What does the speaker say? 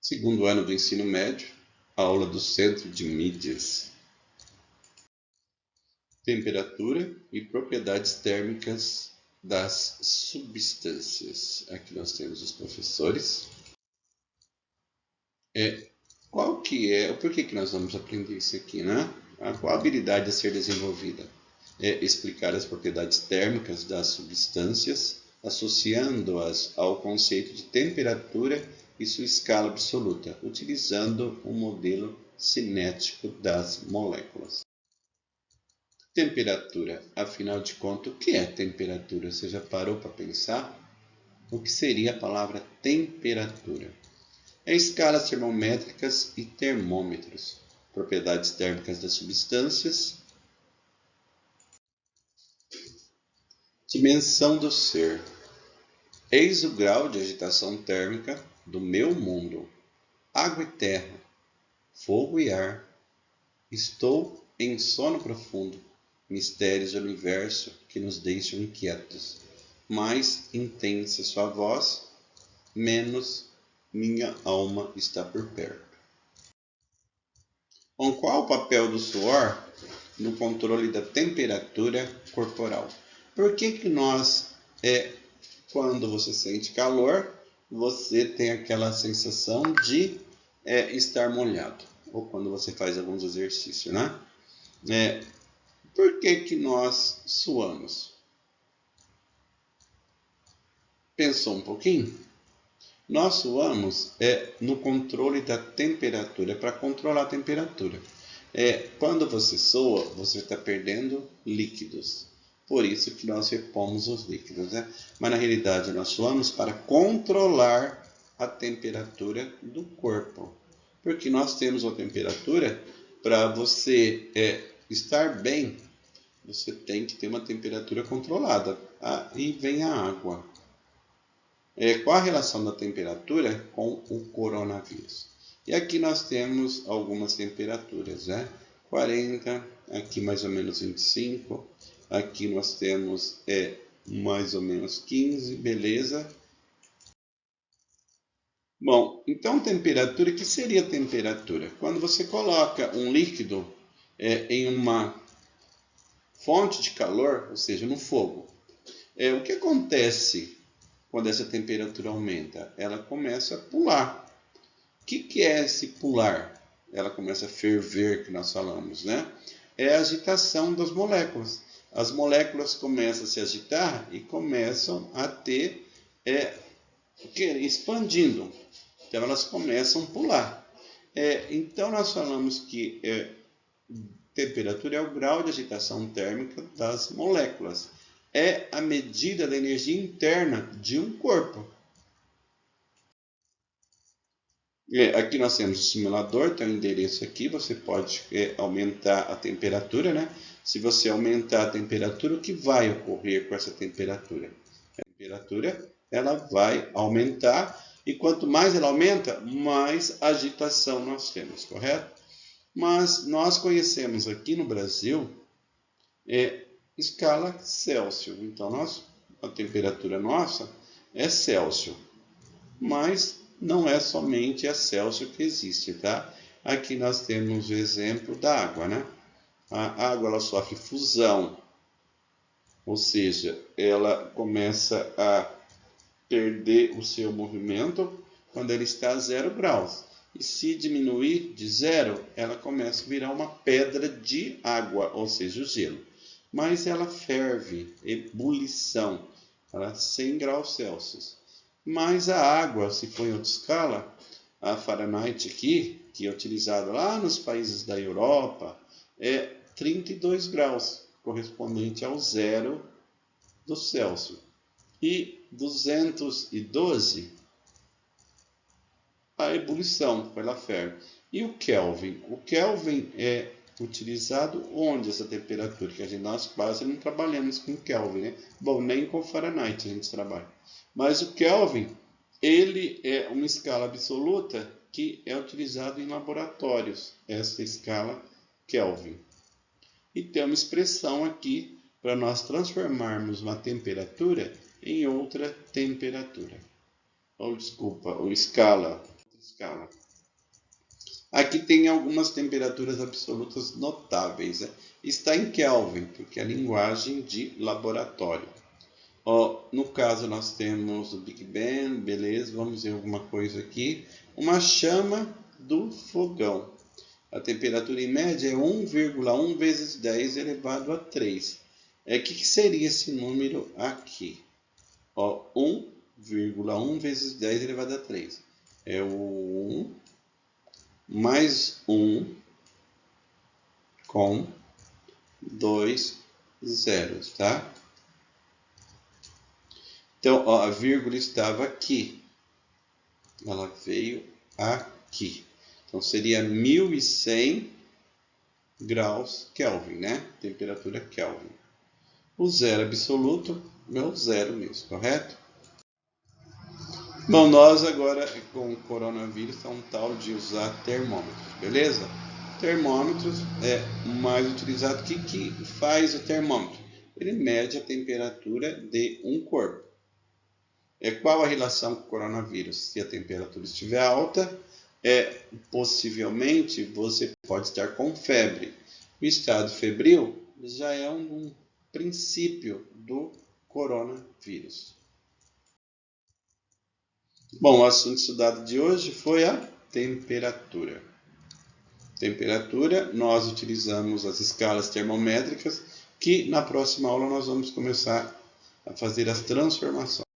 Segundo ano do ensino médio, aula do Centro de Mídias. Temperatura e propriedades térmicas das substâncias. Aqui nós temos os professores. Por que nós vamos aprender isso aqui, né? Qual a habilidade a ser desenvolvida? É explicar as propriedades térmicas das substâncias, associando-as ao conceito de temperatura e sua escala absoluta, utilizando o modelo cinético das moléculas. Temperatura, afinal de contas, o que é temperatura? Você já parou para pensar? O que seria a palavra temperatura? É escalas termométricas e termômetros, propriedades térmicas das substâncias, dimensão do ser. Eis o grau de agitação térmica do meu mundo. Água e terra, fogo e ar. Estou em sono profundo, mistérios do universo que nos deixam inquietos. Mais intensa sua voz, menos minha alma está por perto. Bom, qual o papel do suor no controle da temperatura corporal? Por que nós, quando você sente calor, você tem aquela sensação de estar molhado? Ou quando você faz alguns exercícios, né? Por que nós suamos? Pensou um pouquinho? Nós suamos no controle da temperatura, para controlar a temperatura. Quando você sua, você está perdendo líquidos. Por isso que nós repomos os líquidos, né? Mas na realidade nós suamos para controlar a temperatura do corpo. Porque nós temos uma temperatura, para você estar bem, você tem que ter uma temperatura controlada. Aí vem a água. Qual a relação da temperatura com o coronavírus? E aqui nós temos algumas temperaturas, né? 40, aqui mais ou menos 25, aqui nós temos mais ou menos 15, beleza? Bom, então temperatura, o que seria temperatura? Quando você coloca um líquido em uma fonte de calor, ou seja, no fogo, o que acontece quando essa temperatura aumenta? Ela começa a pular. O que é esse pular? Ela começa a ferver, que nós falamos, né? É a agitação das moléculas. As moléculas começam a se agitar e começam a ter, expandindo. Então elas começam a pular. Então nós falamos que temperatura é o grau de agitação térmica das moléculas. É a medida da energia interna de um corpo. Aqui nós temos o simulador, tem o endereço aqui, você pode aumentar a temperatura, né? Se você aumentar a temperatura, o que vai ocorrer com essa temperatura? A temperatura ela vai aumentar e quanto mais ela aumenta, mais agitação nós temos, correto? Mas nós conhecemos aqui no Brasil escala Celsius. Então, a temperatura nossa é Celsius. Mas não é somente a Celsius que existe, tá? Aqui nós temos o exemplo da água, né? A água ela sofre fusão. Ou seja, ela começa a perder o seu movimento quando ela está a 0 graus. E se diminuir de 0, ela começa a virar uma pedra de água, ou seja, o gelo. Mas ela ferve, ebulição, a 100 graus Celsius. Mas a água, se for em outra escala, a Fahrenheit aqui, que é utilizada lá nos países da Europa, é 32 graus, correspondente ao 0 do Celsius. E 212, a ebulição, ela ferve. E o Kelvin? O Kelvin é utilizado onde essa temperatura? Que nós quase não trabalhamos com Kelvin, né? Bom, nem com Fahrenheit a gente trabalha. Mas o Kelvin, ele é uma escala absoluta que é utilizado em laboratórios, essa escala Kelvin. E tem uma expressão aqui para nós transformarmos uma temperatura em outra temperatura. Ou escala escala. Aqui tem algumas temperaturas absolutas notáveis. Né? Está em Kelvin, porque é a linguagem de laboratório. Ó, no caso, nós temos o Big Bang, beleza, vamos ver alguma coisa aqui. Uma chama do fogão. A temperatura em média é 1,1 vezes 10 elevado a 3. O que seria esse número aqui? Ó, 1,1 vezes 10 elevado a 3. É o 1 mais 1 com 2 zeros, tá? Então, ó, a vírgula estava aqui. Ela veio aqui. Então, seria 1100 graus Kelvin, né? Temperatura Kelvin. O zero absoluto é o zero mesmo, correto? Bom, nós agora com o coronavírus está um tal de usar termômetros, beleza? Termômetros é mais utilizado. O que faz o termômetro? Ele mede a temperatura de um corpo. Qual a relação com o coronavírus? Se a temperatura estiver alta, possivelmente você pode estar com febre. O estado febril já é um princípio do coronavírus. Bom, o assunto estudado de hoje foi a temperatura. Temperatura, nós utilizamos as escalas termométricas, que na próxima aula nós vamos começar a fazer as transformações.